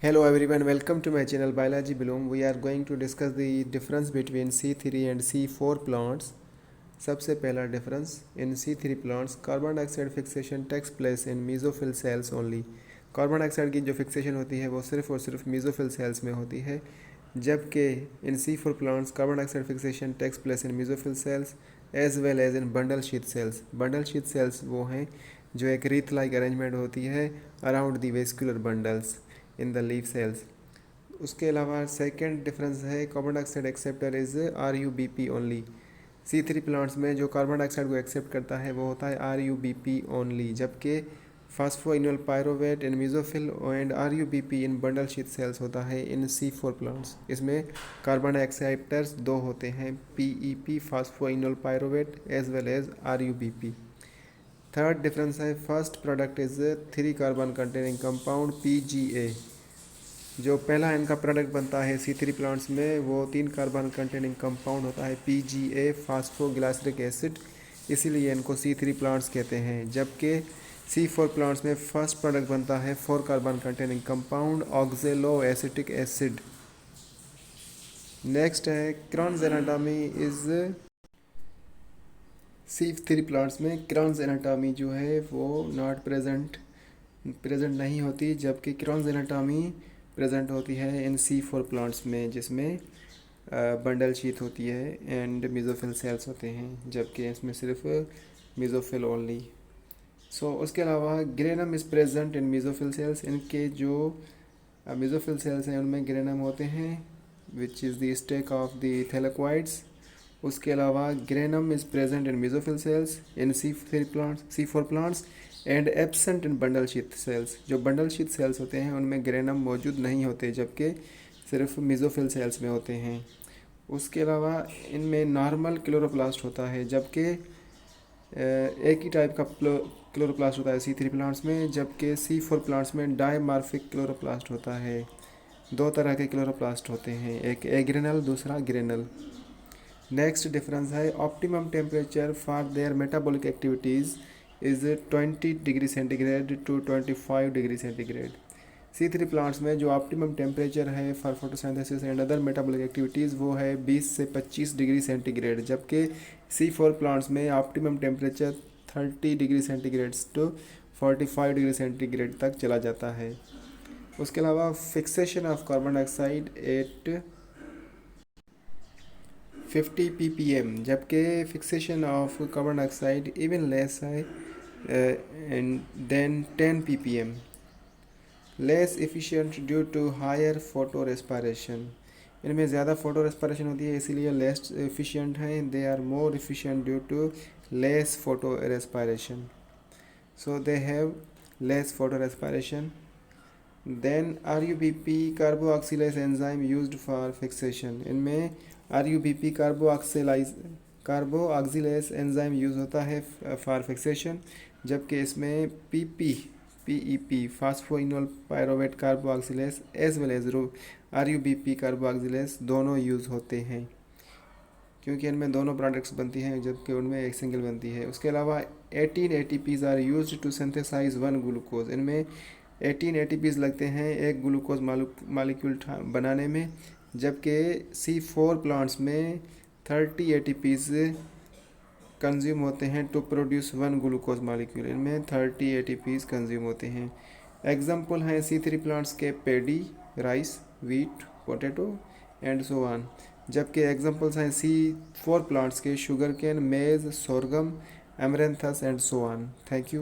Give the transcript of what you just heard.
Hello everyone, welcome to my channel Biology Bloom. We are going to discuss the difference between C3 and C4 plants. सबसे पहला difference in C3 plants carbon dioxide fixation takes place in mesophyll cells only. Carbon dioxide की जो fixation होती है वो सिर्फ और सिर्फ मीजोफिल सेल्स में होती है, जबकि in C4 plants carbon dioxide fixation takes place in mesophyll cells as well as in bundle sheath cells. Bundle sheath cells वो हैं जो एक रीथ लाइक अरेंजमेंट होती है around the vascular bundles in the leaf cells. उसके अलावा second difference है carbon dioxide acceptor is RuBp only. C3 plants में जो कार्बन डाइऑक्साइड को एक्सेप्ट करता है वो होता है RuBp ओनली, जबकि phosphoenol pyruvate in mesophyll and RuBp in bundle sheath cells होता है इन C4 प्लांट्स। इसमें कार्बन एक्सेप्टर्स दो होते हैं, PEP phosphoenol pyruvate as well as RuBp। Third difference है first product is 3 carbon containing compound PGA। जो पहला इनका प्रोडक्ट बनता है C3 प्लांट्स में वो 3 कार्बन कंटेनिंग कंपाउंड होता है PGA फास्फोग्लाइसरिक एसिड, इसीलिए इनको C3 प्लांट्स कहते हैं। जबकि C4 प्लांट्स में फर्स्ट प्रोडक्ट बनता है 4 carbon containing compound ऑक्जेलो acetic acid. Next है क्रॉन्स एनाटॉमी इज C3 प्लांट्स में क्रॉन्स एनाटॉमी जो है वो नॉट प्रेजेंट नहीं होती, जबकि क्रॉन्स एनाटॉमी प्रेजेंट होती है इन C4 प्लांट्स में, जिसमें बंडल शीथ होती है एंड मीजोफिल सेल्स होते हैं, जबकि इसमें सिर्फ मीजोफिल ओनली। सो उसके अलावा granum is present in mesophyll cells. इनके जो मीजोफिल सेल्स हैं उनमें ग्रेनम होते हैं which is the stack of the thylakoids. उसके अलावा granum is present in mesophyll cells in C4 plants and absent in bundle sheath cells. जो bundle sheath cells होते हैं उनमें ग्रेनम मौजूद नहीं होते, जबकि सिर्फ मीजोफिल सेल्स में होते हैं। उसके अलावा इनमें नॉर्मल क्लोरोप्लास्ट होता है, जबकि एक ही टाइप का क्लोरोप्लास्ट होता है C3 प्लांट्स में, जबकि C4 प्लांट्स में डायमार्फिक क्लोरोप्लास्ट होता है। दो तरह के क्लोरोप्लास्ट होते हैं, एक एग्रेनल दूसरा ग्रेनल। नेक्स्ट डिफरेंस है optimum temperature for their metabolic activities is 20 degree centigrade to 25 degree centigrade. C3 plants में जो ऑप्टिमम टेम्परेचर है for photosynthesis and other metabolic activities वो है 20 से 25 डिग्री सेंटीग्रेड, जबकि C4 प्लांट्स में optimum temperature 30 degree centigrade to 45 degree centigrade तक चला जाता है। उसके अलावा fixation of carbon dioxide at 50 ppm, जबकि fixation of carbon dioxide even less है than 10 ppm। Less efficient due to higher photo respiration. इनमें ज़्यादा फोटो रेस्पायरेशन होती है इसीलिए लेस एफिशिएंट हैं। They are more efficient due to less photo respiration, so they have less photo respiration. Then RuBp carboxylase enzyme used for fixation. इनमें RuBp carboxylase enzyme use होता है for fixation, जबकि इसमें PEP phosphoenol pyruvate carboxylase as well as RuBp carboxylase दोनों use होते हैं, क्योंकि इनमें दोनों प्रोडक्ट्स बनती हैं जबकि उनमें एक सिंगल बनती है। उसके अलावा 18 ATPs are used to synthesize 1 glucose. इनमें 18 ATPs लगते हैं एक ग्लूकोज मालिक्यूल बनाने में, जबकि C4 प्लांट्स में 30 ATPs कंज्यूम होते हैं टू प्रोड्यूस 1 ग्लूकोज मालिक्यूल। इनमें 30 ATPs कंज्यूम होते हैं। एग्जाम्पल हैं C3 प्लांट्स के paddy, rice, wheat, potato and so on, जबकि एग्जाम्पल्स हैं C4 प्लांट्स के sugar cane, maize, sorghum, amaranthus and so on. Thank you.